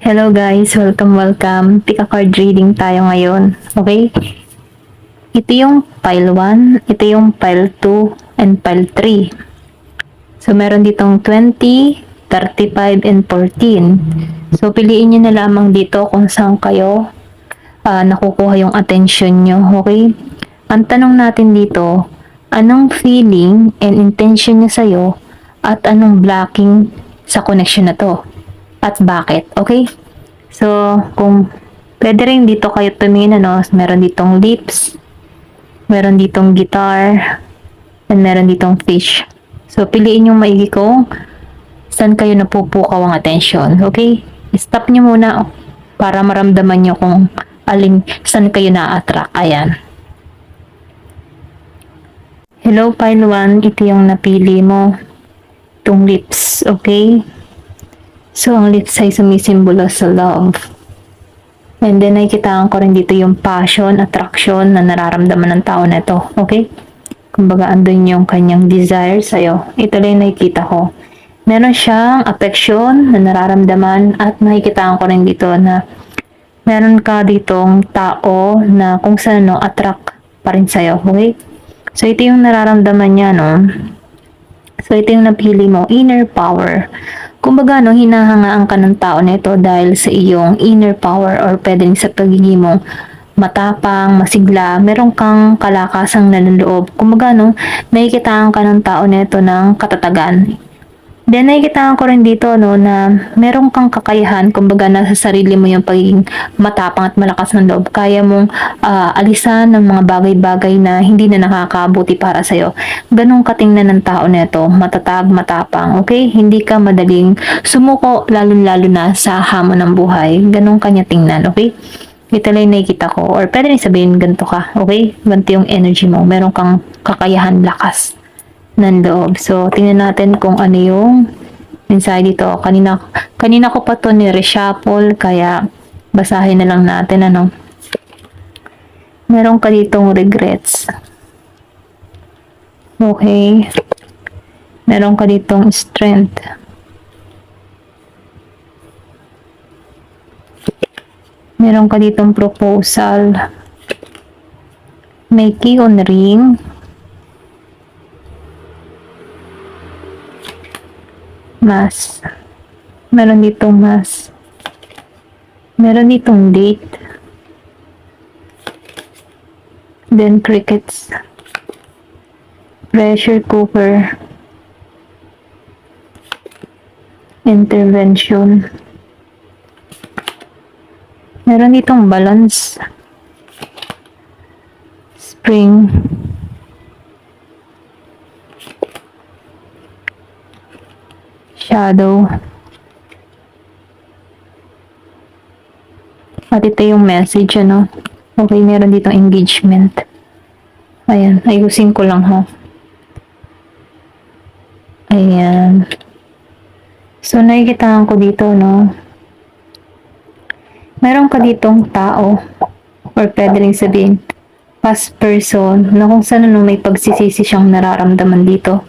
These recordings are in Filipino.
Hello guys, welcome. Pick a card reading tayo ngayon. Okay? Ito yung pile 1, ito yung pile 2, and pile 3. So meron ditong 20, 35, and 14. So piliin nyo na lamang dito kung saan kayo nakukuha yung attention nyo. Okay? Ang tanong natin dito, anong feeling and intention nyo sa'yo at anong blocking sa connection na to? At bakit? Okay? So, kung pwede rin dito kayo tumingin, meron ditong lips, meron ditong guitar, and meron ditong fish. So, piliin yung maigi kung saan kayo napupukaw ang attention. Okay? Stop nyo muna para maramdaman nyo kung saan kayo na-attract. Ayan. Hello, pile 1. Ito yung napili mo. Itong lips. Okay? So, ang lips ay sumisimbolo sa love. And then, nakikitaan ko rin dito yung passion, attraction na nararamdaman ng tao na ito. Okay? Kumbaga, andun yung kanyang desire sa'yo. Ito lang yung nakikita ko. Meron siyang affection na nararamdaman at nakikitaan ko rin dito na meron ka ditong tao na kung saan attract pa rin sa'yo. Okay? So, ito yung nararamdaman niya, So, ito yung napili mo, inner power. Kumbaga, hinahangaan ka ng tao nito dahil sa iyong inner power or pwedeng sa pagiging mo matapang, masigla, meron kang kalakasang naluloob. Kumbaga, nakikitaan ka ng tao nito ng katatagan. Then, nakikitaan ko rin dito, na meron kang kakayahan, kumbaga, nasa sarili mo yung pagiging matapang at malakas ng loob. Kaya mong alisan ng mga bagay-bagay na hindi na nakakabuti para sa'yo. Ganong katingnan ng tao nito, matatag, matapang, okay? Hindi ka madaling sumuko, lalo-lalo na sa hamon ng buhay. Ganong kanya tingnan, okay? Ito lang nakikita ko. Or pwede rin sabihin, ganito ka, okay? Ganito yung energy mo. Meron kang kakayahan, lakas ng loob. So, tingnan natin kung ano yung mensahe dito. Kanina ko pa to ni-reshuffle, kaya basahin na lang natin, Meron ka ditong regrets. Okay. Meron ka ditong strength. Meron ka ditong proposal. May key on ring. Mas. Meron ditong mas. Meron ditong date. Then crickets. Pressure cooker. Intervention. Meron ditong balance. Spring. Shadow. At ito yung message, Okay, meron ditong engagement. Ayan, ayusin ko lang, Ayan. So, nakikitaan ko dito, Meron ka ditong tao, or pwede rin sabihin, past person, na kung saan may pagsisisi siyang nararamdaman dito.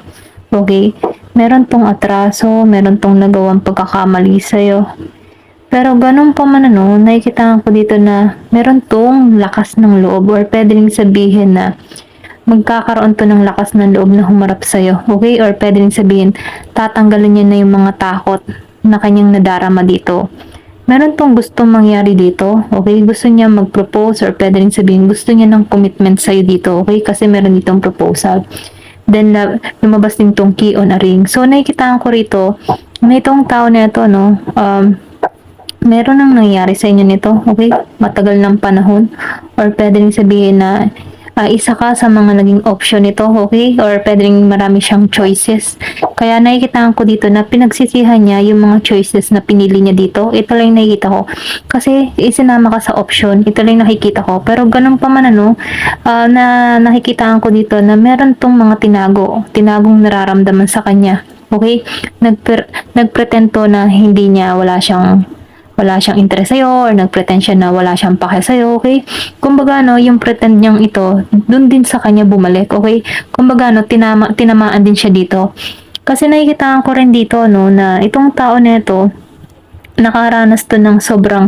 Okay? Meron tong atraso, meron tong nagawang pagkakamali sa'yo. Pero ganun pa man, nakikitaan ko dito na meron tong lakas ng loob, or pwede rin sabihin na magkakaroon to ng lakas ng loob na humarap sa'yo. Okay? Or pwede rin sabihin, tatanggalin niya na yung mga takot na kanyang nadarama dito. Meron tong gustong mangyari dito. Okay? Gusto niya mag-propose, or pwede rin sabihin, gusto niya ng commitment sa'yo dito. Okay? Kasi meron ditong proposal. Then, lumabas din tong key on a ring. So, nakikitaan ko rito, na itong tao na ito, meron nang nangyari sa inyo nito, okay? Matagal ng panahon. Or pwede rin sabihin na isa ka sa mga naging option nito, okay? Or pwede rin marami siyang choices. Kaya nakikitaan ko dito na pinagsisihan niya yung mga choices na pinili niya dito. Ito lang nakikita ko. Kasi isinama ka sa option. Ito lang nakikita ko. Pero ganun pa man, na nakikitaan ko dito na meron tong mga tinagong nararamdaman sa kanya. Okay? Nagpretend to na hindi niya, wala siyang interest sa'yo, or nagpretend siya na wala siyang pake sa'yo, okay? Kumbaga, yung pretend niyang ito, dun din sa kanya bumalik, okay? Kumbaga, tinamaan din siya dito. Kasi nakikitaan ko rin dito, na itong tao na ito, nakaranas to ng sobrang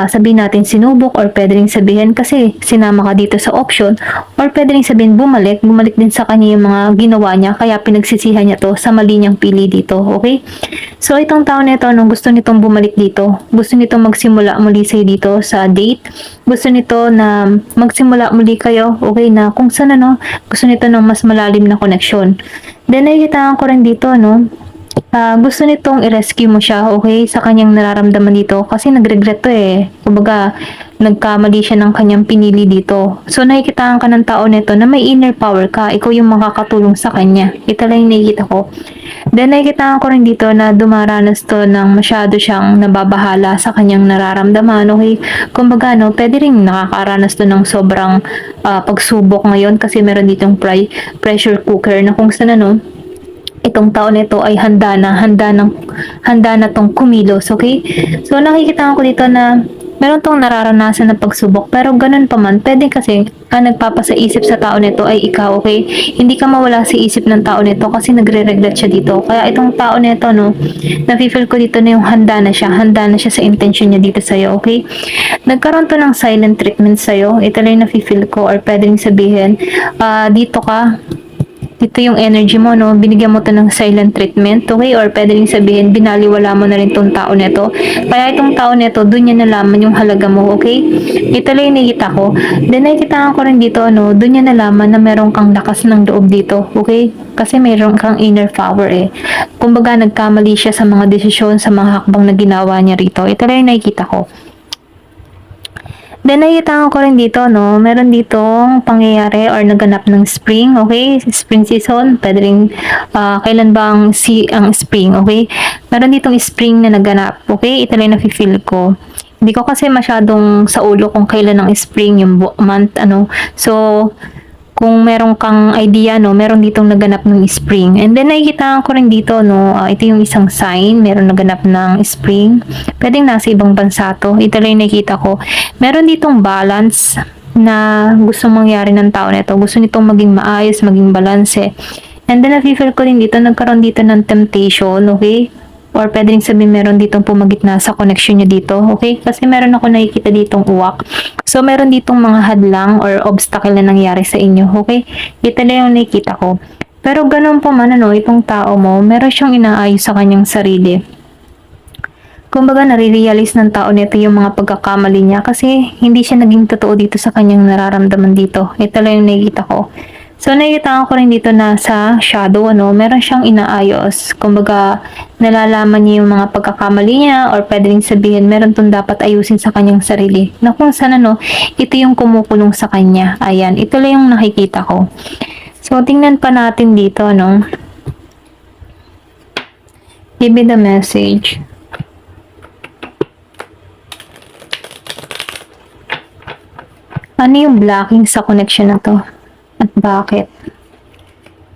sabihin natin sinubok, or pwede rin sabihin kasi sinama ka dito sa option, or pwede rin sabihin bumalik din sa kanya yung mga ginawa niya, kaya pinagsisihan niya to sa mali niyang pili dito, okay? So itong tao nito, nung gusto nitong bumalik dito, gusto nitong magsimula muli sa'yo dito sa date, gusto nito na magsimula muli kayo, okay, na kung saan gusto nito ng mas malalim na connection. Then nakikita ko rin dito, gusto nitong i-rescue mo siya, okay, sa kanyang nararamdaman dito kasi nagregret to kumbaga nagkamali siya ng kanyang pinili dito. So nakikitaan ka ng tao nito na may inner power ka, ikaw yung makakatulong sa kanya. Ito lang yung nakikita ko. Then nakikitaan ko rin dito na dumaranas to ng masyado siyang nababahala sa kanyang nararamdaman, okay. Kumbaga pwede rin nakakaranas to ng sobrang pagsubok ngayon kasi meron ditong pressure cooker na kung saan itong tao nito ay handa na tong kumilos, okay? So nakikita ko dito na meron tong nararanasan na pagsubok, pero ganun pa man, pwede kasi nagpapasaisip sa tao nito ay ikaw, okay? Hindi ka mawala sa isip ng tao nito kasi nagre-regret siya dito. Kaya itong tao nito, nafe-feel ko dito na yung handa na siya sa intention niya dito sa'yo, okay? Nagkaroon to ng silent treatment sa'yo, ito lang yung nafe-feel ko, or pwede rin sabihin, dito yung energy mo, binigyan mo to ng silent treatment, okay? Or pwede rin sabihin, binaliwala mo na rin tong tao neto. Kaya itong tao neto, dun niya nalaman yung halaga mo, okay? Ito lang yung nakita ko. Then nakikita ko rin dito, dun niya nalaman na meron kang lakas ng loob dito, okay? Kasi meron kang inner power Kumbaga, nagkamali siya sa mga desisyon, sa mga hakbang na ginawa niya rito. Ito lang yung nakikita ko. Then, nakikita ko rin dito, meron ditong pangyayari or naganap ng spring, okay? Spring season, pwede rin, kailan ba ang spring, okay? Meron ditong spring na naganap, okay? Ito lang nafe-feel ko. Hindi ko kasi masyadong sa ulo kung kailan ang spring, yung month, So, kung meron kang idea, meron ditong naganap ng spring. And then, nakikita ko rin dito, ito yung isang sign, meron naganap ng spring. Pwedeng nasa ibang bansa to. Ito lang yung nakikita ko. Meron ditong balance na gusto mangyari ng tao nito. Gusto nitong maging maayos, maging balanse. And then, nafe-feel ko rin dito, nagkaroon dito ng temptation, okay? Or pwede rin sabihin meron ditong pumagitna sa connection nyo dito, okay? Kasi meron ako nakikita ditong uwak. So, meron ditong mga hadlang or obstacle na nangyari sa inyo, okay? Ito na yung nakikita ko. Pero ganun pa man, itong tao mo, meron siyang inaayos sa kanyang sarili. Kumbaga, nare-realize ng tao nito yung mga pagkakamali niya kasi hindi siya naging totoo dito sa kanyang nararamdaman dito. Ito lang yung nakikita ko. So, nakikita ko rin dito na sa shadow, meron siyang inaayos. Kumbaga, nalalaman niya yung mga pagkakamali niya, or pwede rin sabihin, meron tong dapat ayusin sa kanyang sarili. Na kung saan, ito yung kumukulong sa kanya. Ayan, ito lang yung nakikita ko. So, tingnan pa natin dito, Give me the message. Ano yung blocking sa connection na to? At bakit?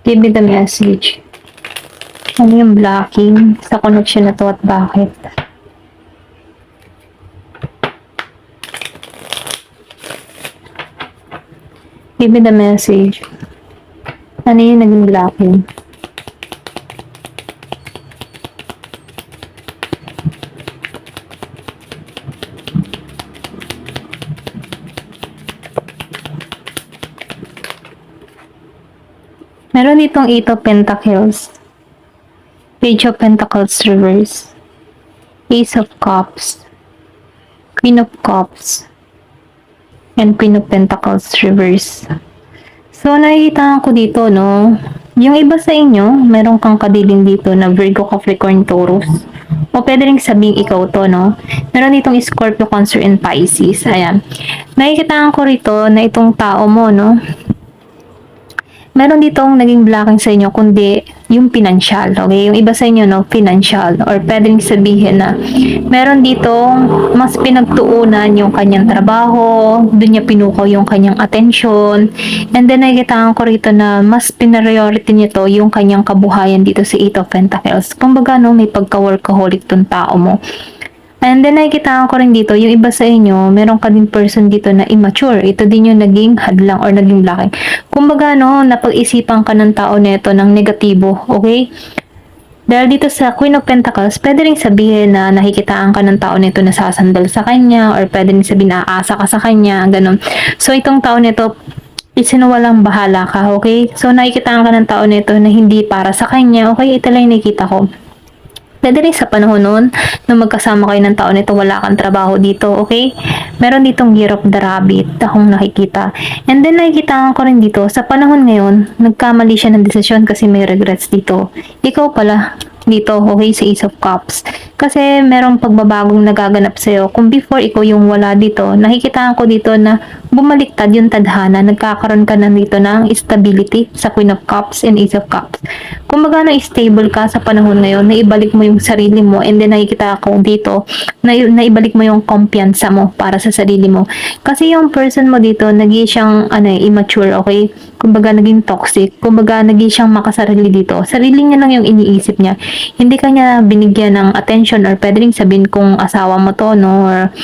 Give me the message. Ano yung blocking sa connection na to at bakit? Give me the message. Ano yung naging blocking? Meron ditong 8 of Pentacles, Page of Pentacles reverse, Ace of Cups, Queen of Cups, and Queen of Pentacles reverse. So, nakikita ko dito, yung iba sa inyo, meron kang kadiling dito na Virgo, Capricorn, Taurus. O pwede rin sabing ikaw to, Meron ditong Scorpio, Cancer, and Pisces. Ayan. Nakikita ko rito na itong tao mo, meron ditong naging blocking sa inyo, kundi yung financial, okay? Yung iba sa inyo, financial. Or pwedeng sabihin na meron ditong mas pinagtuunan yung kanyang trabaho, dun niya pinukaw yung kanyang attention, and then nakikita ko rito na mas priority niya to yung kanyang kabuhayan dito sa 8 of Pentacles. Kumbaga, may pagka-workaholic tong tao mo. And then, nakikita ko rin dito, yung iba sa inyo, meron ka din person dito na immature. Ito din yung naging hadlang or naging blocking. Kumbaga, napag-isipan ka ng tao neto ng negatibo, okay? Dahil dito sa Queen of Pentacles, pwede rin sabihin na nakikitaan ka ng tao nito na sasandal sa kanya, or pwede rin sabihin na aasa ka sa kanya, ganun. So, itong tao nito, isinuwalang bahala ka, okay? So, nakikitaan ka ng tao nito na hindi para sa kanya, okay? Ito lang yung nakikita ko. Pwede rin sa panahon noon na magkasama kayo ng tao nito, wala kang trabaho dito, okay? Meron ditong Year of the Rabbit akong nakikita. And then nakikita ko rin dito, sa panahon ngayon, nagkamali siya ng desisyon kasi may regrets dito. Ikaw pala dito, okay, sa Ace of Cups. Kasi merong pagbabagong nagaganap sa'yo. Kung before ikaw yung wala dito, nakikita ko dito na bumaliktad yung tadhana, nagkakaroon ka na dito ng stability sa Queen of Cups and Ace of Cups. Kung magana stable ka sa panahon ngayon, naibalik mo yung sarili mo, and then nakikita ko dito, naibalik mo yung kumpiyansa mo para sa sarili mo. Kasi yung person mo dito, naging siyang immature, okay? Kumbaga naging toxic, kumbaga naging siyang makasarili dito. Sarili niya lang yung iniisip niya. Hindi kanya binigyan ng attention, or pwede rin sabihin kung asawa mo to, no, or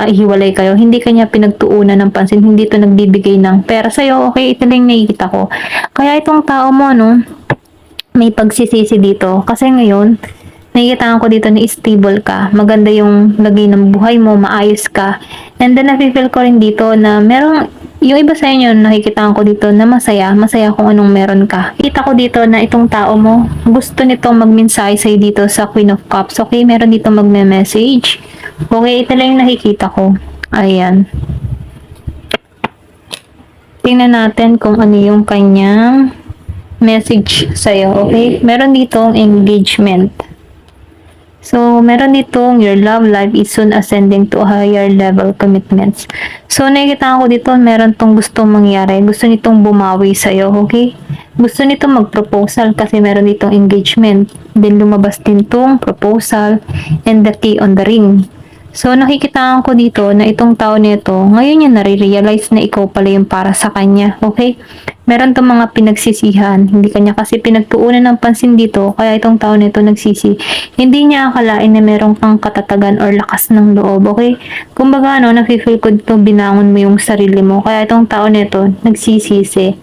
hiwalay kayo. Hindi kanya pinagtuunan ng pansin, hindi to nagbibigay ng pera sa'yo, okay? Ito lang nakikita ko. Kaya itong tao mo, no, may pagsisisi dito. Kasi ngayon, nakikita ko dito na stable ka, maganda yung lagay ng buhay mo, maayos ka. And then, nafe-feel ko rin dito na merong, yung iba sa inyo, nakikita ko dito na masaya kung anong meron ka. Kita ko dito na itong tao mo, gusto nitong magmensahe sa'yo dito sa Queen of Cups. Okay, meron dito magme-message. Okay, ito lang yung nakikita ko. Ayan. Tingnan natin kung ano yung kanyang message sa'yo. Okay, meron ditong engagement. So, meron ditong your love life is soon ascending to a higher level commitments. So, nakikita ko dito, meron tong gustong mangyari. Gusto nitong bumawi sa'yo, okay? Gusto nitong mag-proposal kasi meron ditong engagement. Then, lumabas din tong proposal and the key on the ring. So, nakikita ko dito na itong tao nito, ngayon niya nare-realize na ikaw pala yung para sa kanya, okay? Meron tong mga pinagsisihan, hindi kanya kasi pinagtuunan ng pansin dito, kaya itong tao nito nagsisi. Hindi niya akalain na meron kang katatagan or lakas ng loob, okay? Kumbaga, nafe-feel ko dito, binangon mo yung sarili mo, kaya itong tao nito nagsisisi.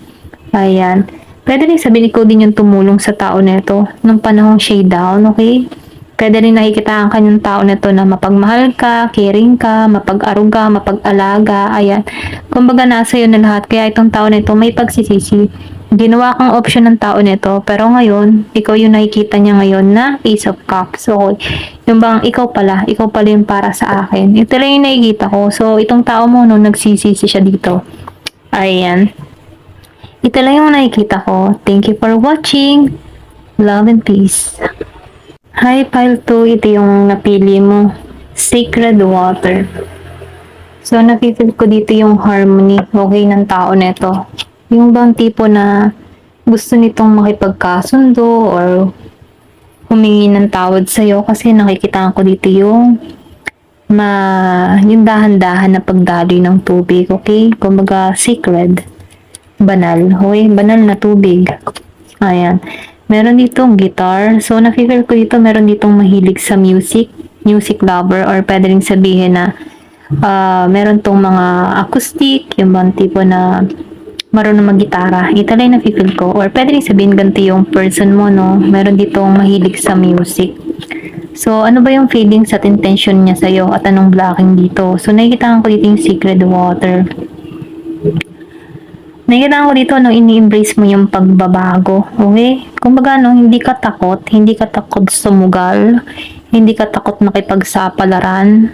Ayan. Pwede rin sabihin ikaw din yung tumulong sa tao nito nung panahong siya down, okay? Pwede rin nakikita ang kanyang tao na to na mapagmahal ka, caring ka, mapag-aruga, mapag-alaga, ayan. Kumbaga nasa iyo na lahat, kaya itong tao na ito may pagsisisi. Ginawa kang option ng tao nito, pero ngayon, ikaw yung nakikita niya ngayon na Ace of Cups. So, yung bang ikaw pala yung para sa akin. Ito lang yung nakikita ko. So, itong tao mo, no, nagsisisi siya dito. Ayan. Ito lang yung nakikita ko. Thank you for watching. Love and peace. Hi, Pile 2. Ito yung napili mo. Sacred Water. So, nakikita ko dito yung harmony, okay, ng tao neto. Yung bang tipo na gusto nitong makipagkasundo or humingi ng tawad sa'yo kasi nakikita ko dito yung yung dahan-dahan na pagdaloy ng tubig, okay? Kumbaga, sacred. Banal, okay? Banal na tubig. Ayan. Meron ditong guitar. So, nakikita ko dito, meron ditong mahilig sa music lover, or pwede rin sabihin na meron tong mga acoustic, yung bang tipo na marunong mag-gitara. Ito lang nakikita ko. Or pwede rin sabihin ganito yung person mo, no? Meron ditong mahilig sa music. So, ano ba yung feelings at intention niya sa'yo at anong blocking dito? So, nakikita ko dito yung Sacred Water. Nakikita ko dito, ini-embrace mo yung pagbabago. Okay? Kumbaga, hindi ka takot sumugal, hindi ka takot makipagsapalaran.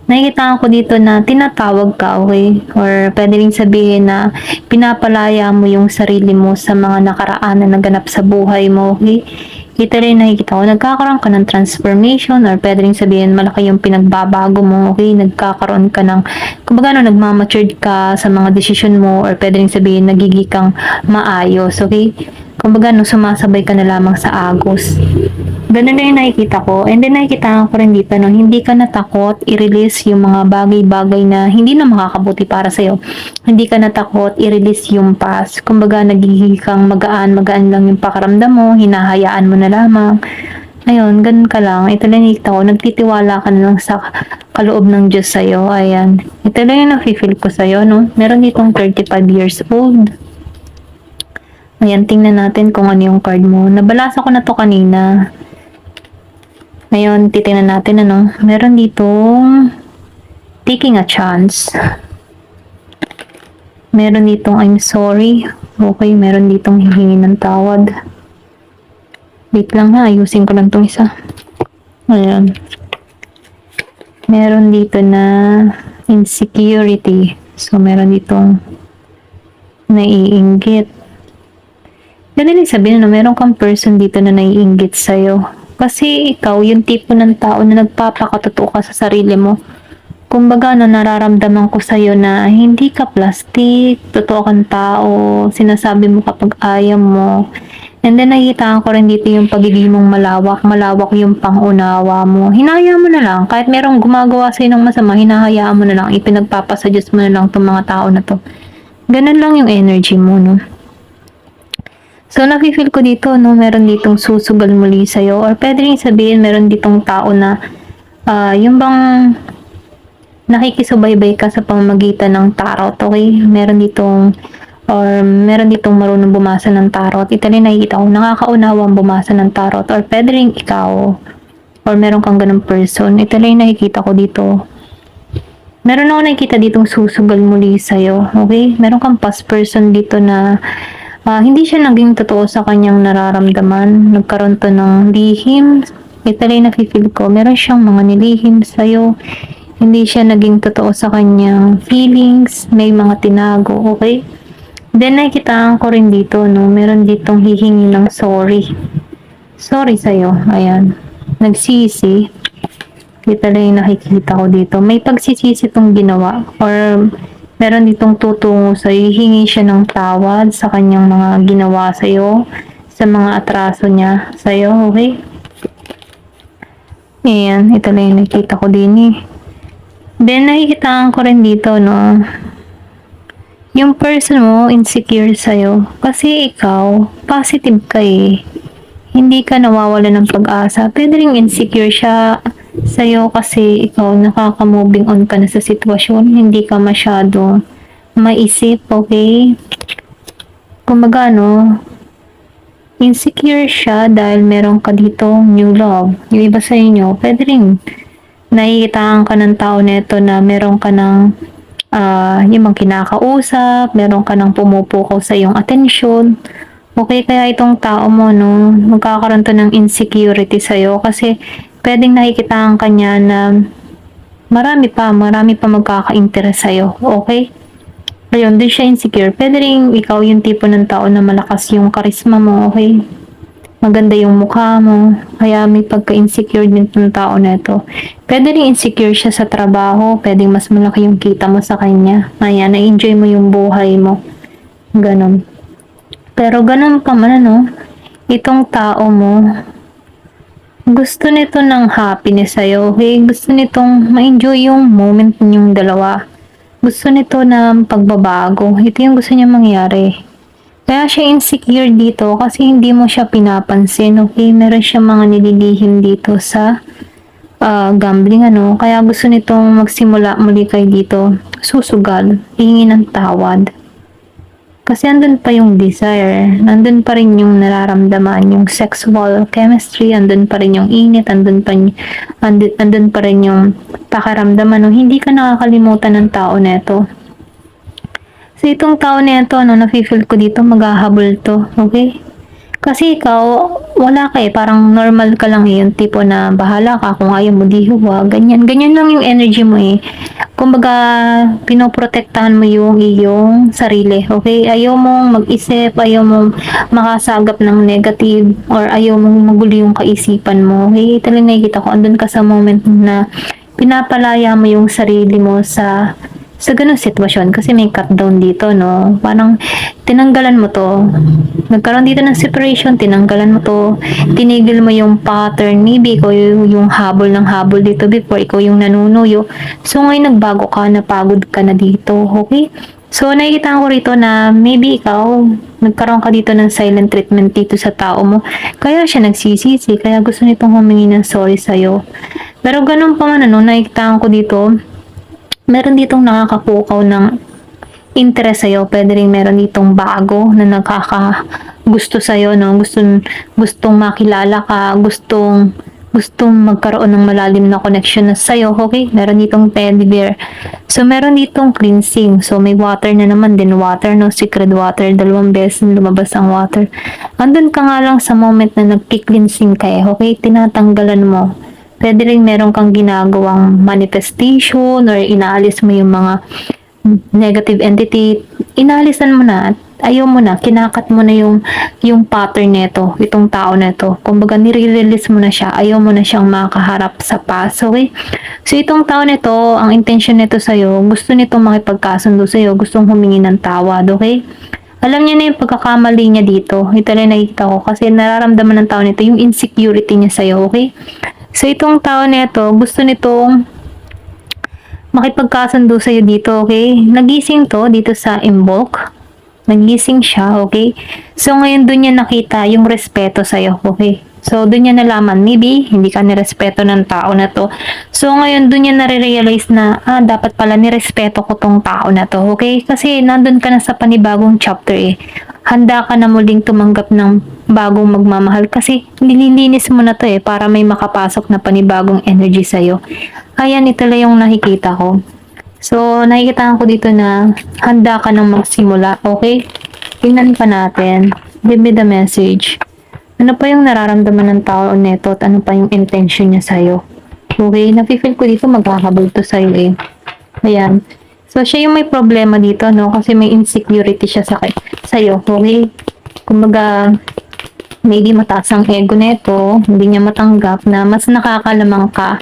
Nakikita ko dito na tinatawag ka, okay? Or pwede rin sabihin na pinapalaya mo yung sarili mo sa mga nakaraan na naganap sa buhay mo, okay? Ito rin nakikita ko, nagkakaroon ka ng transformation, or pwede rin sabihin malaki yung pinagbabago mo, okay? Nagkakaroon ka ng, kumbaga nagmamatured ka sa mga desisyon mo, or pwede rin sabihin nagiging kang maayos, okay? Kumbaga sumasabay ka na lamang sa agos. Ganun na yung nakikita ko. And then nakikita ko rin dito, hindi ka natakot i-release yung mga bagay-bagay na hindi na makakabuti para sa'yo. Hindi ka natakot i-release yung past. Kumbaga, nagiging kang magaan lang yung pakaramdam mo, hinahayaan mo na lamang. Ayun, ganun ka lang. Ito lang nakikita ko, nagtitiwala ka na lang sa kaloob ng Diyos sa'yo. Ayan. Ito lang yung nafe-feel ko sa'yo, no? Meron ditong 35 years old. Ayan, tingnan natin kung ano yung card mo. Nabalasa ko na to kanina. Ngayon, titingnan natin ano. Meron ditong taking a chance. Meron ditong I'm sorry. Okay, meron ditong hihingi ng tawad. Wait lang ha, ayusin ko lang itong isa. Ayan. Meron dito na insecurity. So, meron ditong naiinggit. Ganun sabihin na meron kang person dito na naiinggit sa'yo. Kasi ikaw, yung tipo ng tao na nagpapakatotoo ka sa sarili mo. Kumbaga, nararamdaman ko sa'yo na hindi ka plastic, totoo kang tao, sinasabi mo kapag ayaw mo. And then, nakikita ko rin dito yung pagiging mong malawak yung pangunawa mo. Hinahayaan mo na lang, kahit merong gumagawa sa'yo ng masama, hinahayaan mo na lang, ipinagpapasuggest mo na lang itong mga tao na to. Ganun lang yung energy mo, no? So, nafe-feel ko dito, no, meron ditong susugal muli sa'yo. Or pwede rin sabihin, meron ditong tao na, yung bang nakikisubaybay ka sa pamamagitan ng tarot, okay? Meron ditong marunong bumasa ng tarot. Ito rin nakikita ko, nakakaunawang bumasa ng tarot. Or pwede rin ikaw, or meron kang ganung person. Ito rin nakikita ko dito. Meron ako nakikita ditong susugal muli sa'yo, okay? Meron kang past person dito na hindi siya naging totoo sa kanyang nararamdaman. Nagkaroon to ng lihim. Ito rin nafe-feel ko. Meron siyang mga nilihim sa'yo. Hindi siya naging totoo sa kanyang feelings. May mga tinago. Okay? Then, nakikitaan ko rin dito, no? Meron ditong hihingi ng sorry. Sorry sa'yo. Ayan. Nagsisi. Ito rin nakikita ko dito. May pagsisisi itong ginawa. Or meron ditong tutungo sa'yo, hihingi siya ng tawad sa kanyang mga ginawa sa'yo, sa mga atraso niya sa'yo, okay? Ayan, ito na yung nakita ko din eh. Then, nakikitaan ko rin dito, no? Yung person mo, insecure sa'yo. Kasi ikaw, positive ka eh. Hindi ka nawawala ng pag-asa. Pwede rin insecure siya sa'yo kasi ikaw nakaka-moving on ka na sa sitwasyon, hindi ka masyado maisip, okay? Kumbaga, no, insecure siya dahil meron ka dito new love. Yung iba sa inyo, pwede rin nakikitaan ka ng tao neto na meron ka ng yung mga kinakausap, meron ka ng pumupukaw sa iyong atensyon. Okay, kaya itong tao mo, no, magkakaroon to ng insecurity sa'yo kasi pwedeng nakikitaan ka niya na marami pa magkaka-interest sa'yo, okay? Ayun, din siya insecure. Pwede rin ikaw yung tipo ng tao na malakas yung charisma mo, okay? Maganda yung mukha mo, kaya may pagka-insecure din ng tao na ito. Pwede rin insecure siya sa trabaho, pwedeng mas malaki yung kita mo sa kanya. Ayan, na-enjoy mo yung buhay mo. Ganon. Pero ganun pa man, ano, itong tao mo, gusto nito ng happiness sa'yo, okay? Gusto nitong ma-enjoy yung moment ninyong dalawa. Gusto nito ng pagbabago. Ito yung gusto niya mangyari. Kaya siya insecure dito kasi hindi mo siya pinapansin, okay? Meron siya mga nililihim dito sa gambling, ano? Kaya gusto nitong magsimula muli kayo dito. Susugal, hihingi ng tawad. Kasi andun pa yung desire, nandun pa rin yung nararamdaman, yung sexual chemistry, andun pa rin yung init, andun pa rin yung pakaramdaman, no? Hindi ka nakakalimutan ng tao neto. So, itong tao neto, ano, nafe-feel ko dito, maghahabol to, okay? Kasi ikaw, wala ka eh, parang normal ka lang eh, yung tipo na bahala ka, kung ayaw mo di huwag, ganyan lang yung energy mo eh. Kumbaga, pinoprotektahan mo yung iyong sarili, okay? Ayaw mong mag-isip, ayaw mong makasagap ng negative, or ayaw mong magulo yung kaisipan mo, okay? Talagang nakikita ko, andun ka sa moment na pinapalaya mo yung sarili mo sa ganung sitwasyon kasi may cut down dito, no? Parang tinanggalan mo to. Nagkaroon dito ng separation, tinanggalan mo to. Tinigil mo yung pattern. Maybe ikaw yung habol ng habol dito before, ikaw yung nanunuyo. So ngayon nagbago ka, napagod ka na dito, okay? So nakikita ko rito na maybe ikaw, nagkaroon ka dito ng silent treatment dito sa tao mo. Kaya siya nagsisisi, kaya gusto nitong humingi ng sorry sa'yo. Pero ganun pa man, ano, nakikita ko dito, meron ditong nakakapukaw ng interest sa'yo. Pwede rin meron ditong bago na nakaka gusto sa'yo, no? Gustong makilala ka, gustong gustong magkaroon ng malalim na connection na sa'yo, okay? Meron ditong teddy bear. So, meron ditong cleansing. So, may water na naman din. Water, no? Secret water. 2 beses lumabas ang water. Andun ka nga lang sa moment na nagki-cleansing ka okay? Tinatanggalan mo. Pwede rin meron kang ginagawang manifestation or inaalis mo yung mga negative entity. Inaalisan mo na at ayaw mo na, kinakat mo na yung pattern nito, itong tao na ito. Kumbaga, nire-release mo na siya, ayaw mo na siyang makaharap sa past, okay? So, itong tao nito, ang intention nito sa'yo, gusto nito makipagkasundo sa'yo, gustong humingi ng tawad, okay? Alam niya na yung pagkakamali niya dito. Ito lang nakikita ko kasi nararamdaman ng tao nito yung insecurity niya sa'yo, okay? So, itong tao nito, gusto nitong makipagkasundo sa'yo dito, okay? Nagising to dito sa Imbolc. Nagising siya, okay? So, ngayon dun niya nakita yung respeto sa'yo, okay? So, dun niya nalaman, maybe, hindi ka nirespeto ng tao na to. So, ngayon dun niya nare-realize na, dapat pala nirespeto ko tong tao na to, okay? Kasi, nandun ka na sa panibagong chapter eh. Handa ka na muling tumanggap ng bagong magmamahal kasi nililinis mo na to eh para may makapasok na panibagong energy sa'yo. Ayan, ito lang yung nakikita ko. So, nakikita ko dito na handa ka nang magsimula, okay? Tingnan pa natin. Give me the message. Ano pa yung nararamdaman ng tao neto at ano pa yung intention niya sa'yo? Okay, nafe-feel ko dito magkakabal to sa'yo eh. Ayan. So, siya yung may problema dito, no? Kasi may insecurity siya sa'yo, okay? Kumbaga, maybe mataas ang ego neto, hindi niya matanggap na mas nakakalamang ka.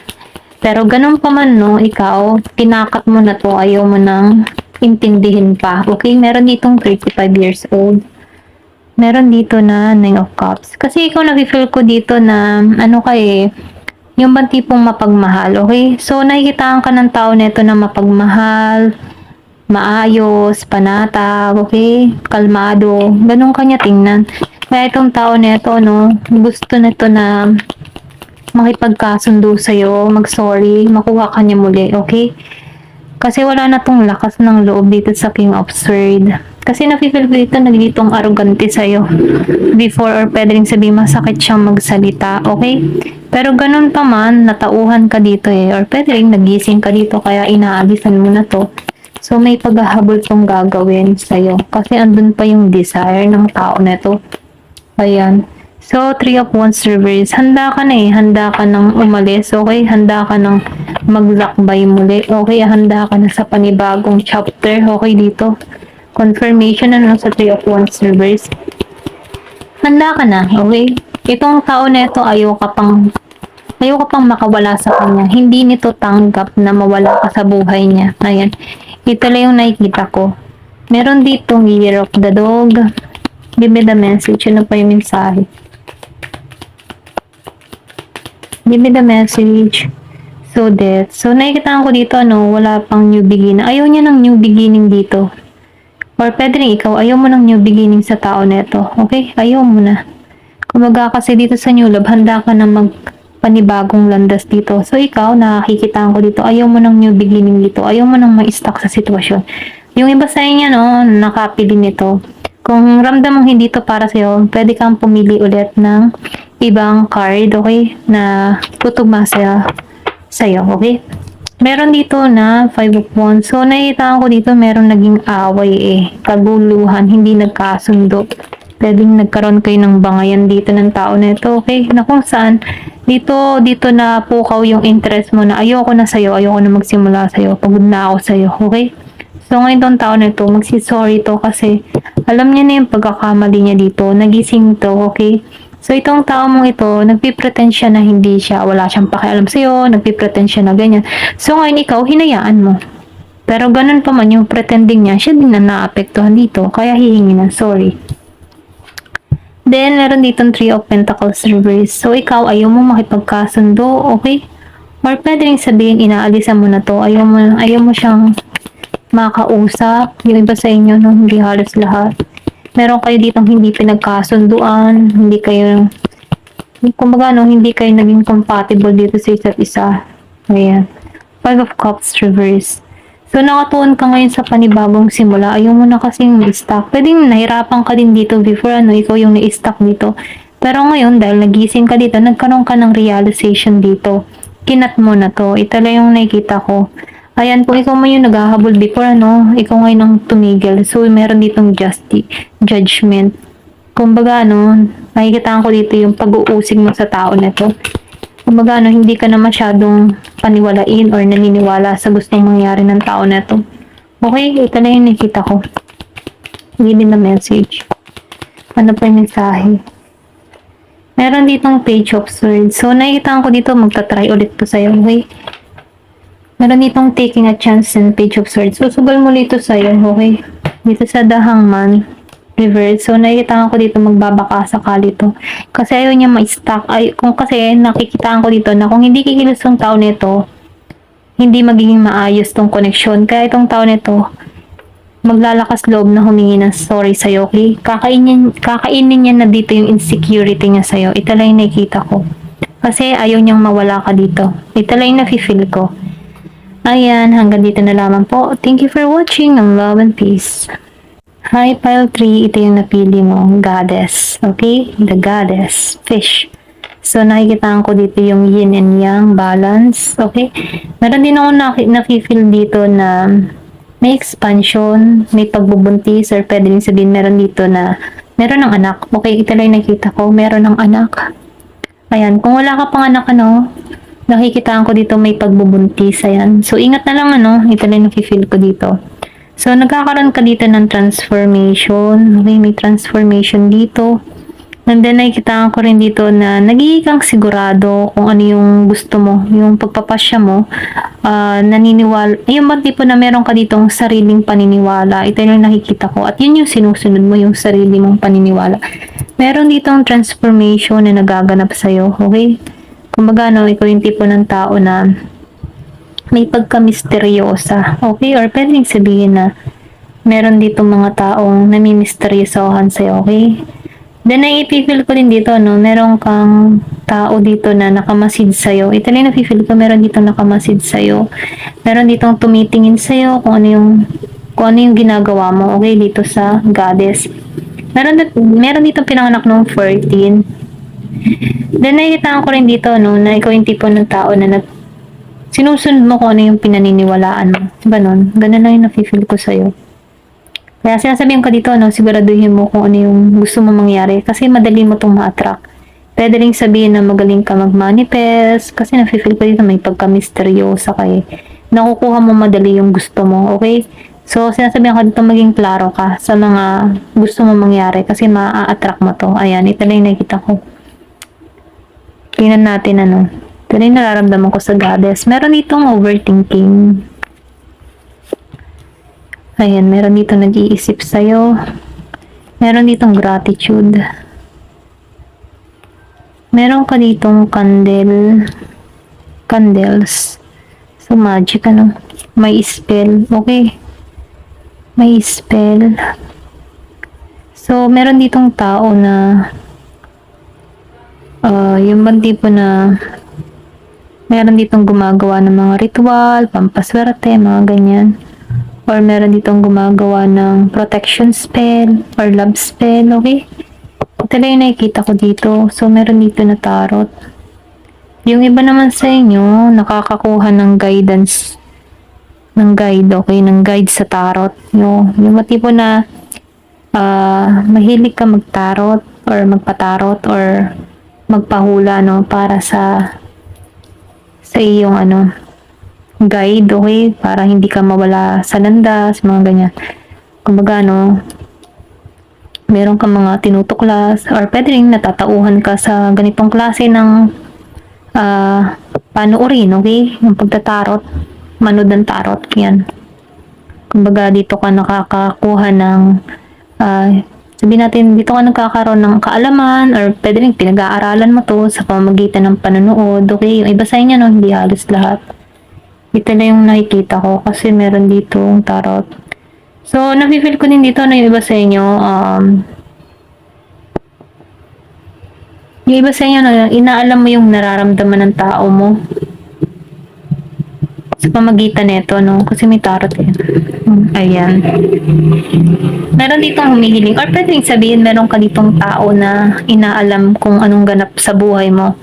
Pero ganun pa man, no, ikaw, tinakat mo na to, ayaw mo nang intindihin pa. Okay, meron ditong 35 years old. Meron dito na 9 of Cups. Kasi ikaw nafe-feel ko dito na, ano ka eh, yung bang tipong mapagmahal, okay? So, nakikitaan ka ng tao nito na mapagmahal, maayos, panatag, okay? Kalmado. Ganun kanya tingnan. Kaya itong tao nito, no, gusto nito na makipagkasundo sa'yo, mag-sorry, makuha ka niya muli, okay? Kasi wala na tong lakas ng loob dito sa King of Swords. Kasi nafe-feel ko dito, nagditong arrogante sa'yo. Before or pwede rin sabihin masakit siyang magsalita, okay? Pero ganun pa man, natauhan ka dito eh. Or pwede rin nagising ka dito kaya inaabisan mo na to. So may paghahabol tong gagawin sa'yo. Kasi andun pa yung desire ng tao na to. Ayan. So, 3 of Wands reverse. Handa ka na eh. Handa ka nang umalis. Okay? Handa ka nang maglakbay muli. Okay? Handa ka na sa panibagong chapter. Okay dito. Confirmation na sa 3 of Wands reverse. Handa ka na. Okay? Itong tao na ito, ayaw ka pang makawala sa kanya. Hindi nito tanggap na mawala ka sa buhay niya. Ayan. Ito lang yung nakikita ko. Meron ditong Year of the Dog. Give me the message. Ano pa yung mensahe? Give me the message. So, death. So, nakikita ko dito, no, wala pang new beginning. Ayaw niya ng new beginning dito. Or pwede rin ikaw, ayaw mo ng new beginning sa tao neto. Okay? Ayaw mo na. Kumbaga kasi dito sa new love, handa ka na magpanibagong landas dito. So, ikaw, nakikita ko dito, ayaw mo ng new beginning dito. Ayaw mo nang ma-stuck sa sitwasyon. Yung iba sa inyo, no, nakapili nito. Kung ramdam mong hindi to para sa'yo, pwede kang pumili ulit ng ibang card, okay? Na tutugma sa'yo, okay? Meron dito na 5 of Wands. So, nakikita ko dito, meron naging away eh. Kaguluhan, hindi nagkasundo. Pwedeng nagkaroon kayo ng bangayan dito ng tao na ito, okay? Na kung saan, dito na pukaw yung interest mo na ayoko na sa'yo, ayoko na magsimula sa'yo, pagod na ako sa'yo, okay? So, ngayon tong tao na ito, magsisorry to kasi alam niya na yung pagkakamali niya dito. Nagising to, okay? So, itong tao mong ito, nagpipretend siya na hindi siya, wala siyang pakialam sa'yo, nagpipretend siya na ganyan. So, ngayon ikaw, hinayaan mo. Pero ganun pa man yung pretending niya, siya din na naapektuhan dito, kaya hihingi ng sorry. Then, meron ditong 3 of Pentacles reverse. So, ikaw, ayaw mo makipagkasundo, okay? Or pwede rin sabihin, inaalisan mo na to, ayaw mo siyang makausap, yung iba sa inyo, no, hindi halos lahat. Meron kayo ditong hindi pinagkasunduan, hindi kayo, kumbaga, no, hindi kayo naging compatible dito sa isa't isa. Ayan. 5 of Cups reverse. So, nakatuon ka ngayon sa panibagong simula. Ayaw mo na kasing na-stuck. Pwedeng nahirapan ka din dito before, ikaw yung na-stuck dito. Pero ngayon, dahil nagising ka dito, nagkaroon ka ng realization dito. Kinat mo na to. Ito lang yung nakikita ko. Ayan, kung ikaw man yung naghahabol before, ano, ikaw ngayon ang tumigil. So, meron ditong judgment. Kumbaga, ano, nakikita ko dito yung pag-uusig mo sa tao na to. Kumbaga, ano, hindi ka na masyadong paniwalain or naniniwala sa gustong mangyari ng tao na to. Okay, ito na yung nakikita ko. Give me the message. Ano pa yung mensahe? Meron ditong page of swords. So, nakikita ko dito, magta-try ulit to sa'yo, okay? Meron ditong taking a chance and page of swords. Susugal mo dito sa'yo, okay? Dito sa The Hangman reverse. So, nakikita ko dito, magbabaka sakali to. Kasi ayaw niya ma-stuck. Kung kasi nakikita ko dito na kung hindi kikilos tong tao nito, hindi magiging maayos tong connection. Kaya itong tao nito, maglalakas loob na humingi ng sorry sa'yo, okay? Kakainin niya na dito yung insecurity niya sa'yo. Ito lang yung nakikita ko. Kasi ayaw niyang mawala ka dito. Ito lang yung nafe-feel ko. Ayan, hanggang dito na lamang po. Thank you for watching and love and peace. Hi, pile 3. Ito yung napili mo. Goddess. Okay? The goddess. Fish. So, nakikita ko dito yung yin and yang balance. Okay? Meron din ako nafe-feel dito na may expansion, may pagbubuntis, or pwede rin sabihin meron dito na meron ng anak. Okay, ito lang nakita ko, meron ng anak. Ayan, kung wala ka pang anak, ano, nakikita ko dito may pagbubuntis. Ayan, so ingat na lang, ano, ito lang nafe-feel ko dito. So, nagkakaroon ka dito ng transformation. Okay, may transformation dito. And then, nakikita ko rin dito na nagiging kang sigurado kung ano yung gusto mo, yung pagpapasya mo, naniniwala, yung ba tipo na meron ka ditong sariling paniniwala, ito yung nakikita ko, at yun yung sinusunod mo, yung sarili mong paniniwala. Meron ditong transformation na nagaganap sa'yo, okay? Kumbaga, no, ikaw yung tipo ng tao na may pagka-misteryosa, okay? Or pwedeng sabihin na meron ditong mga taong namimisteryosohan sa'yo, okay? Then, nai-feel ko din dito, no, meron kang tao dito na nakamasid sa'yo. Ito lang na-feel ko, meron dito nakamasid sa'yo. Meron ditong tumitingin sa'yo kung ano yung ginagawa mo, okay, dito sa goddess. Meron dito pinanganak noong 14. Then, nakikita ko rin dito, no, na ikaw yung tipo ng tao na sinusunod mo kung ano yung pinaniniwalaan mo. Ganon. Ganon lang yung na-feel ko sa'yo. Kaya sinasabihin ko dito, no, siguraduhin mo kung ano yung gusto mo mangyari. Kasi madali mo itong ma-attract. Pwede rin sabihin na magaling ka mag-manifest. Kasi nafe-feel ko dito may pagka-misteryosa ka eh. Nakukuha mo madali yung gusto mo, okay? So, sinasabihin ko dito maging klaro ka sa mga gusto mo mangyari. Kasi ma-attract mo to. Ayan, ito lang yung nakikita ko. Tingnan natin, ano. Ito lang yung nararamdaman ko sa goddess. Meron ditong overthinking. Ayan, meron dito nag-iisip sa'yo. Meron ditong gratitude. Meron ka ditong candles. So, magic, ano. May spell. Okay. May spell. So, meron ditong tao na yung bang tipo na meron ditong gumagawa ng mga ritual, pampaswerte, mga ganyan. Or meron ditong gumagawa ng protection spell or love spell, okay? Ito lang yung nakikita ko dito. So, meron dito na tarot. Yung iba naman sa inyo, nakakakuha ng guidance, ng guide, okay? Ng guide sa tarot. Yung tipo na mahilig ka magtarot or magpatarot or magpahula, no? Para sa iyong, ano, guide, okay? Para hindi ka mawala sa landas, mga ganyan. Kumbaga, no, meron kang mga tinutuklas or pwede rin natatauhan ka sa ganitong klase ng panuorin, okay? Yung pagtatarot, manood ng tarot, yan. Kumbaga, dito ka nakakakuha ng sabihin natin, dito ka nagkakaroon ng kaalaman or pwede rin pinag-aaralan mo to sa pamamagitan ng panonood, okay? Yung iba sa inyo, no, hindi halos lahat. Ito na yung nakikita ko kasi meron dito tarot. So, nafe-feel ko din dito na yung iba sa inyo, yung iba sa inyo, no, inaalam mo yung nararamdaman ng tao mo. Sa pamagitan nito, no? Kasi may tarot eh. Ayan. Meron ditong humihiling, or pwedeng sabihin meron ka ditong tao na inaalam kung anong ganap sa buhay mo.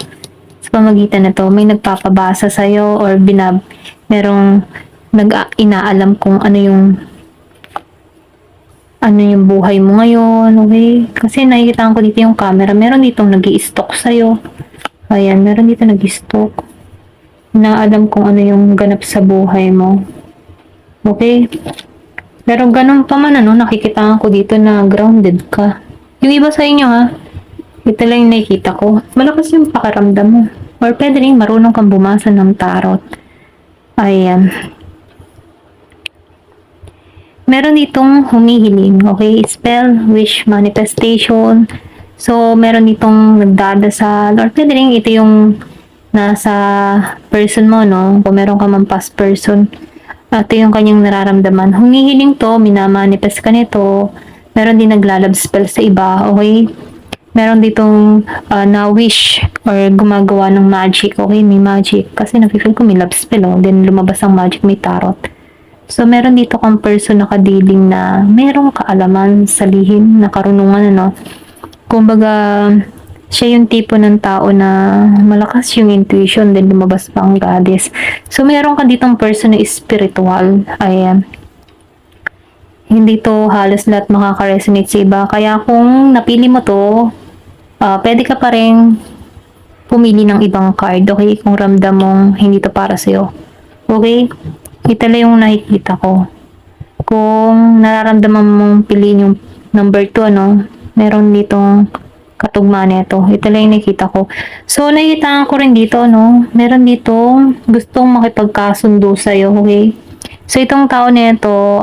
Sa pamagitan nito, may nagpapabasa sa'yo or merong inaalam kung ano yung buhay mo ngayon, okay? Kasi nakikita ko dito yung camera, meron ditong nag-i-stalk sa'yo. Ayan, meron dito nag-i-stalk. Inaalam kung ano yung ganap sa buhay mo. Okay? Pero ganun pa man, nakikita ko dito na grounded ka. Yung iba sa inyo, ha? Ito lang yung nakikita ko. Malakas yung pakiramdam mo. Or pwede rin marunong kang bumasa ng tarot. Ayan. Meron ditong humihiling, okay? Spell, wish, manifestation. So, meron ditong nagdadasal. Or pwede rin ito yung nasa person mo, no? Kung meron ka man past person. Ito yung kanyang nararamdaman. Humihiling to, minamanifest ka nito. Meron din naglalab spell sa iba, okay? Meron ditong na-wish or gumagawa ng magic, okay? May magic. Kasi nafe-feel ko may love spell, oh. Then lumabas ang magic, may tarot. So, meron dito kang person na kadiling na merong kaalaman sa lihim, na karunungan, ano. Kumbaga, siya yung tipo ng tao na malakas yung intuition, then lumabas pa ang goddess. So, meron ka ditong person na spiritual. Ayan. Hindi to halos lahat makaka-resonate sa iba. Kaya kung napili mo to, pwede ka pa rin pumili ng ibang card, okay? Kung ramdam mong hindi to para sa'yo. Okay? Ito lang yung nakikita ko. Kung nararamdaman mong piliin yung number 2, meron ditong katugma nito. Ito lang yung nakikita ko. So, nakikita ko rin dito, meron dito gustong makipagkasundo sa'yo, okay? So, itong tao nito,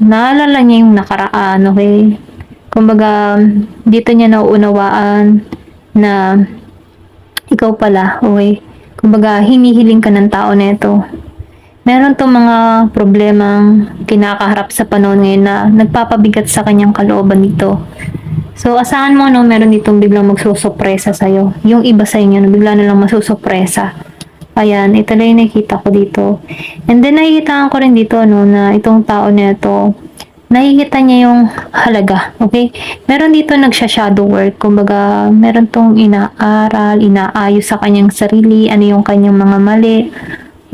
naalala niya yung nakaraan, okay? Kumbaga, dito niya nauunawaan na ikaw pala, okay? Kumbaga, hinihiling ka ng tao nito. Meron to mga problemang kinakaharap sa panahon ngayon na nagpapabigat sa kanyang kalooban dito. So, asahan mo, meron ditong biglang magsusupresa sa'yo. Yung iba sa inyo, bigla na lang masusupresa. Ayan, ito lang yung nakikita ko dito. And then, nakikita ko rin dito, na itong tao na ito, nakikita niya yung halaga, okay? Meron dito nagsha-shadow work. Kumbaga, meron tong inaaral, inaayos sa kanyang sarili, ano yung kanyang mga mali.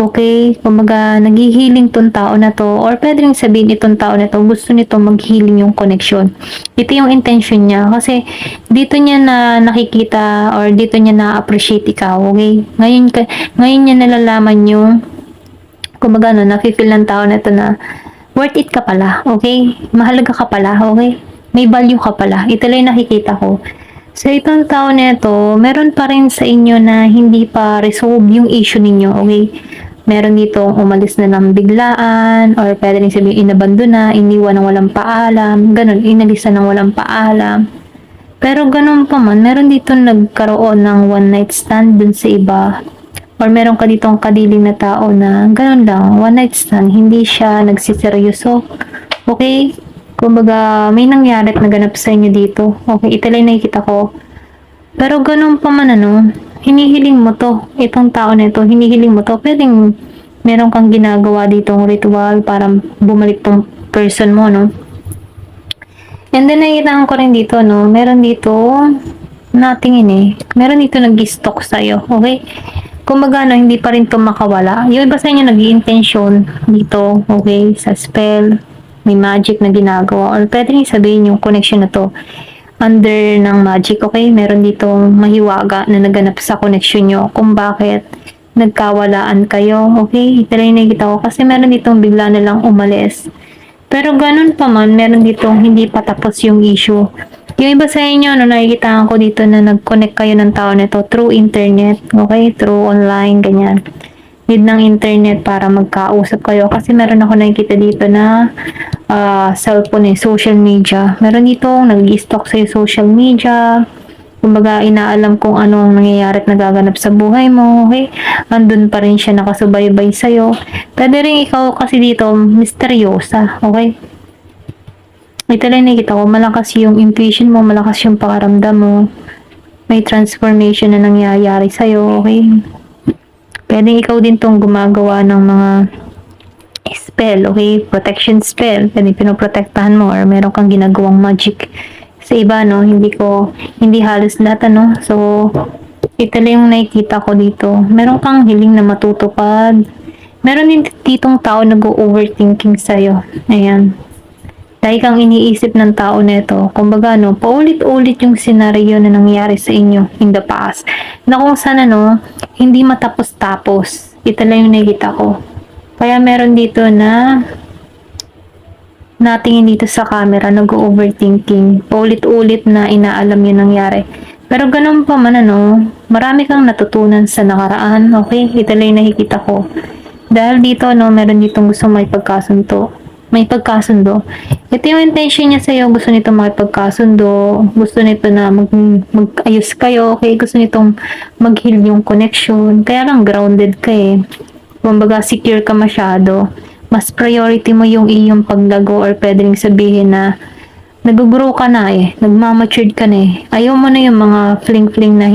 Okay, kumbaga naghihiling tong tao na to, or pwede rin sabihin itong tao na to, gusto nito mag-healing yung connection. Ito yung intention niya, kasi dito niya na nakikita, or dito niya na-appreciate ikaw, okay? Ngayon niya nalalaman yung, kumbaga nafe-feel ng tao na to na, worth it ka pala, okay? Mahalaga ka pala, okay? May value ka pala. Ito lang yung nakikita ko. So, itong tao na ito, meron pa rin sa inyo na hindi pa resolve yung issue ninyo, okay? Meron dito umalis na ng biglaan, or pwede rin sabihin inabandon na, iniwan ng walang paalam, ganun, inalisan ng walang paalam. Pero ganun pa man, meron dito nagkaroon ng one night stand dun sa iba, or meron ka ditong kadiling na tao na ganun lang, one night stand, hindi siya nagsiseryoso, okay? Kumbaga, may nangyari at naganap sa inyo dito, okay? Ito lang nakikita ko. Pero ganun pa man, hinihiling mo to, itong tao na ito, hinihiling mo to, pwedeng meron kang ginagawa ditong ritual para bumalik tong person mo, And then, nakikita ko rin dito, meron dito, natingin meron dito nag-stalk sa'yo, okay? Kumbaga, hindi pa rin to makawala. Yung iba sa inyo nag-i-intention dito, okay, sa spell, may magic na ginagawa, or pwede rin sabihin yung connection na to, under ng magic, okay? Meron ditong mahiwaga na naganap sa connection nyo kung bakit nagkawalaan kayo, okay? Ito lang yung nakikita ko kasi meron ditong bigla na lang umalis. Pero ganun pa man, meron ditong hindi pa tapos yung issue. Yung iba sa inyo, nakikita ko dito na nag-connect kayo ng tao nito through internet, okay? Through online, ganyan. Need ng internet para magkausap kayo kasi meron ako nakikita dito na cellphone social media. Meron dito nag-i-stalk sa social media. Kumbaga, inaalam kung ano ang nangyayari at nagaganap sa buhay mo, okay? Andun pa rin siya nakasubaybay sa'yo. Pwede rin ikaw kasi dito, misteryosa, okay? Ito lang nakikita ko, malakas yung intuition mo, malakas yung pakaramdam mo. May transformation na nangyayari sa'yo, okay? Pwedeng ikaw din tong gumagawa ng mga spell, okay? Protection spell. Pwedeng pinoprotektahan mo or meron kang ginagawang magic. Sa iba, no? Hindi halos lahat, ano? So, ito lang yung nakikita ko dito. Meron kang hiling na matutupad. Meron din ditong tao nag-overthinking sa'yo. Ayan. Dahil kang iniisip ng tao nito, kumbaga no, paulit-ulit yung senaryo na nangyari sa inyo in the past. Na kung sana no, hindi matapos-tapos. Ito lang yung nakikita ko. Kaya meron dito na natingin dito sa camera, nag-overthinking. Paulit-ulit na inaalam yung nangyari. Pero ganun pa man ano, marami kang natutunan sa nakaraan. Okay, ito lang yung nakikita ko. Dahil dito no, meron ditong gusto may pagkasundo. Ito yung intention niya sa'yo. Gusto nito makipagkasundo. Gusto nito na mag-ayos kayo. Okay? Gusto nitong mag-heal yung connection. Kaya lang grounded ka eh. Kumbaga secure ka masyado. Mas priority mo yung iyong paglago or pwede rin sabihin na nag-grow ka na eh. Nagmamatured ka na eh. Ayaw mo na yung mga fling-fling na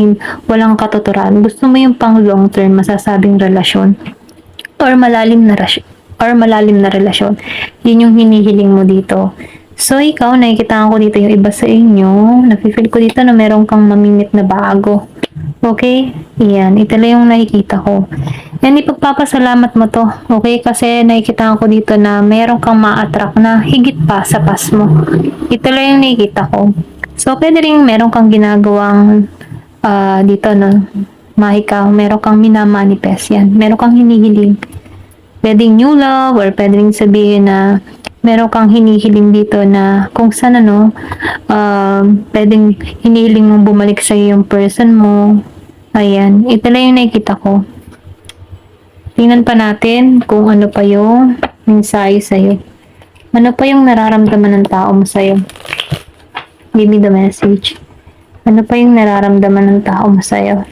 walang katuturan. Gusto mo yung pang long term masasabing relasyon. Or malalim na relasyon. Yun yung hinihiling mo dito. So, ikaw, nakikita ko dito yung iba sa inyo. Nafe-feel ko dito na meron kang mamimit na bago. Okay? Yan. Ito lang yung nakikita ko. Yan, ipagpapasalamat mo to. Okay? Kasi nakikita ko dito na meron kang ma-attract na higit pa sa past mo. Ito lang yung nakikita ko. So, pwede rin meron kang ginagawang dito, no? Mahika. Meron kang minamanifest. Yan. Meron kang hinihiling. Pwedeng new love or pwedeng sabihin na meron kang hinihiling dito na kung saan ano, pwedeng hinihiling mong bumalik sa yung person mo. Ayan, ito lang yung nakikita ko. Tingnan pa natin kung ano pa yung mensahe sa'yo. Ano pa yung nararamdaman ng tao mo sa'yo? Give me the message. Ano pa yung nararamdaman ng tao mo sa'yo?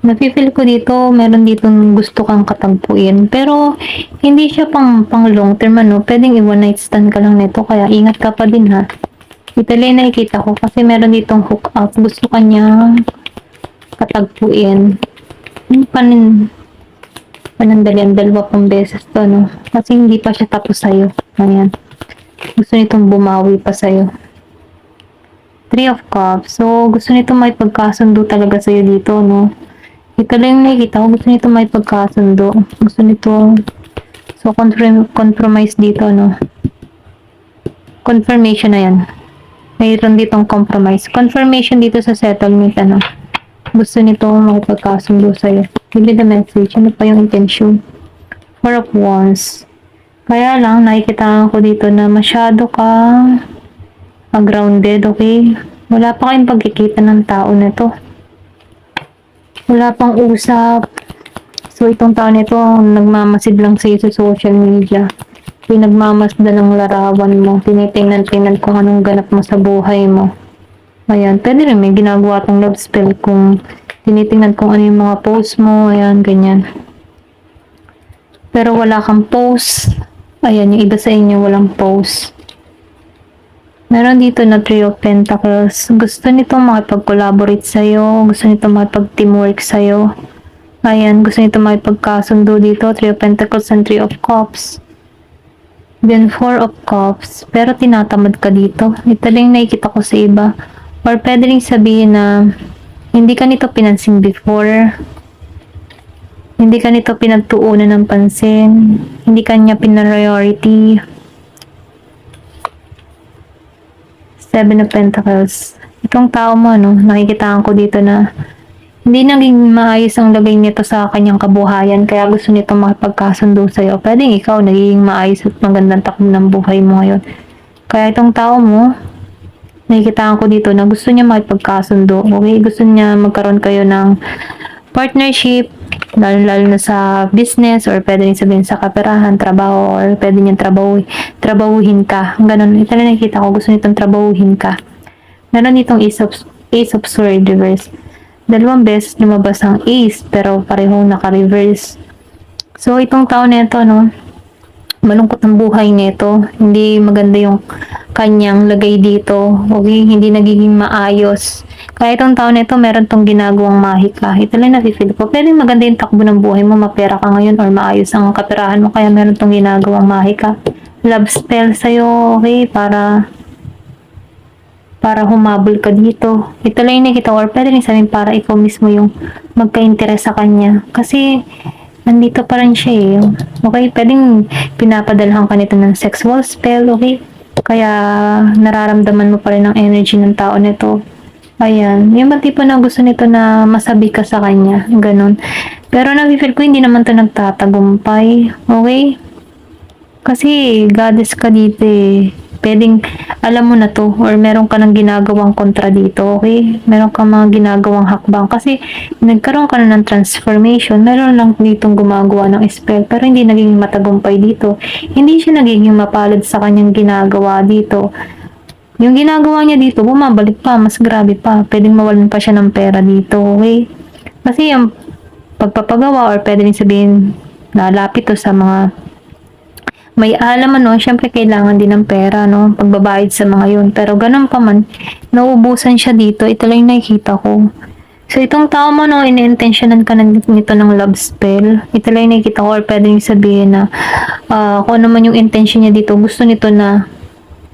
Nafe-feel ko dito, meron ditong gusto kang katagpuin. Pero, hindi siya pang long term, ano. Pwedeng i-one night stand ka lang nito, kaya ingat ka pa din, ha. Ito lang nakikita ko, kasi meron ditong hook up. Gusto ka niya katagpuin. Panandalian, dalawa pang beses to, no. Kasi hindi pa siya tapos sa'yo. Ayan. Gusto nitong bumawi pa sa'yo. Three of Cups. So, gusto nito may pagkasundo talaga sa'yo dito, no. Ito lang yung nakikita ko. Gusto nito may pagkasundo. Gusto nito. So, compromise dito, no? Confirmation na yan. Mayroon ditong compromise. Confirmation dito sa settlement, ano? Gusto nito may pagkasundo sa'yo. Give me the message. Ano pa yung intention? Four of Wands. Kaya lang, nakikita ko dito na masyado kang grounded, okay? Wala pa kayong pagkikita ng tao na to. Wala pang usap. So, itong tao nito, nagmamasid lang sa'yo sa social media. Pinagmamasdan ng larawan mo. Tinitingnan kung anong ganap mo sa buhay mo. Ayan. Pwede rin may ginagawa tong love spell kung tinitingnan kung ano yung mga post mo. Ayan, ganyan. Pero wala kang post. Ayan, yung iba sa inyo walang post. Meron dito na Three of Pentacles. Gusto nito makipag-collaborate sa'yo. Gusto nito makipag-teamwork sa'yo. Ayan, gusto nito makipagkasundo dito. Three of Pentacles and Three of Cups. Then, Four of Cups. Pero tinatamad ka dito. Ito lang nakikita ko sa iba. Or pwede rin sabihin na hindi ka nito pinansin before. Hindi ka nito pinagtuunan ng pansin. Hindi ka niya pinariority. Seven of Pentacles. Itong tao mo, no, nakikita ko dito na hindi naging maayos ang lagay nito sa kanyang kabuhayan, kaya gusto nito makipagkasundo sa'yo. Pwedeng ikaw nagiging maayos at magandang takbo ng buhay mo ngayon. Kaya itong tao mo, nakikita ko dito na gusto niya makipagkasundo. Okay? Gusto niya magkaroon kayo ng partnership, lalo na sa business, or pwede rin sabihin sa kaperahan, trabaho, or pwede niyang trabahuhin ka. Ganun. Ito na nakikita ko, gusto nitong trabahuhin ka. Meron itong Ace of Swords reverse. Dalawang beses lumabas ang Ace, pero parehong naka-reverse. So, itong tao na ito, no, malungkot ang buhay nito. Hindi maganda yung kanyang lagay dito. Okay? Hindi nagiging maayos. Kaya itong taon na ito, meron tong ginagawang mahika. Ito lang nafe-feel ko. Pero maganda yung takbo ng buhay mo, mapera ka ngayon or maayos ang kaperahan mo. Kaya meron tong ginagawang mahika. Love spell sa'yo, okay? Para humabol ka dito. Ito lang yung nakita or pwede rin sabihin para ikaw mismo yung magka-interest sa kanya. Kasi, nandito pa rin siya eh. Okay? Pwedeng pinapadalhan ka nito ng sexual spell, okay? Kaya, nararamdaman mo pa rin ang energy ng tao nito. Ayan. Yung ba tipo na gusto nito na masabi ka sa kanya. Ganon. Pero nafe-feel ko hindi naman to nagtatagumpay. Okay? Kasi goddess ka dito eh. Pwedeng alam mo na to or meron ka nang ginagawang kontra dito, okay? Meron ka mga ginagawang hakbang kasi nagkaroon ka na ng transformation. Meron lang ditong gumagawa ng spell pero hindi naging matagumpay dito. Hindi siya nagiging mapalad sa kanyang ginagawa dito. Yung ginagawa niya dito, bumabalik pa, mas grabe pa. Pwedeng mawalan pa siya ng pera dito, okay? Kasi yung pagpapagawa or pwede rin sabihin, lalapit to sa mga may alam ano, syempre kailangan din ng pera, no? Pagbabayad sa mga yun. Pero ganun pa man, nauubusan siya dito. Ito lang yung nakikita ko. So, itong tao mo, no, ini-intentionan ka na nito ng love spell. Ito lang yung nakikita ko or pwede yung sabihin na kung ano man yung intention niya dito, gusto nito na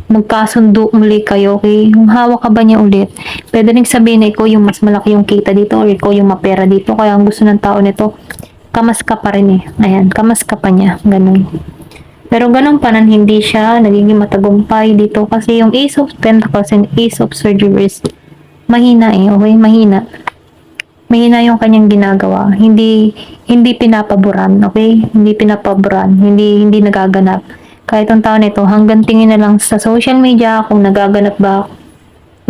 magkasundo muli kayo, okay? Yung hawak ka ba niya ulit? Pwede rin sabihin na ikaw yung mas malaki yung kita dito or ikaw yung mapera dito. Kaya ang gusto ng tao nito, kamas ka pa rin eh. Ayan, kamas ka pa niya. Ganun. Pero ganun pa nan hindi siya nagiging matagumpay dito kasi yung Ace of Pentacles and Ace of Swords reverse mahina eh, okay? Mahina. Mahina yung kanyang ginagawa. Hindi pinapaboran, okay? Hindi pinapaboran, hindi nagaganap. Kahit ang taon nito, hanggang tingin na lang sa social media kung nagaganap ba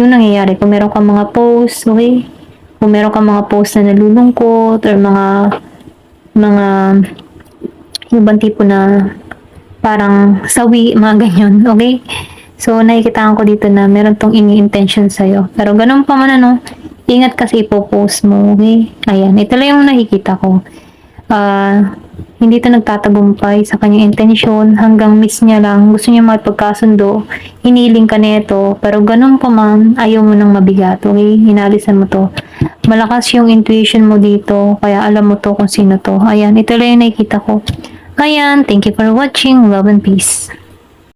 yung nangyayari. Kung meron kang mga posts, okay? Kung meron kang mga posts na nalulungkot or mga ibang tipo na parang sawi, mga ganyan, okay? So, nakikitaan ko dito na meron tong ini-intention sa'yo. Pero ganun pa man ano, ingat kasi ipopost mo, okay? Ayan, ito lang yung nakikita ko. Hindi ito nagtatagumpay sa kanyang intensyon, hanggang miss niya lang, gusto niya magpagkasundo, hiniling ka nito, pero ganun pa man, ayaw mo nang mabigat, okay? Hinalisan mo to. Malakas yung intuition mo dito, kaya alam mo to kung sino to. Ayan, ito lang yung nakikita ko. Ayan, thank you for watching. Love and peace.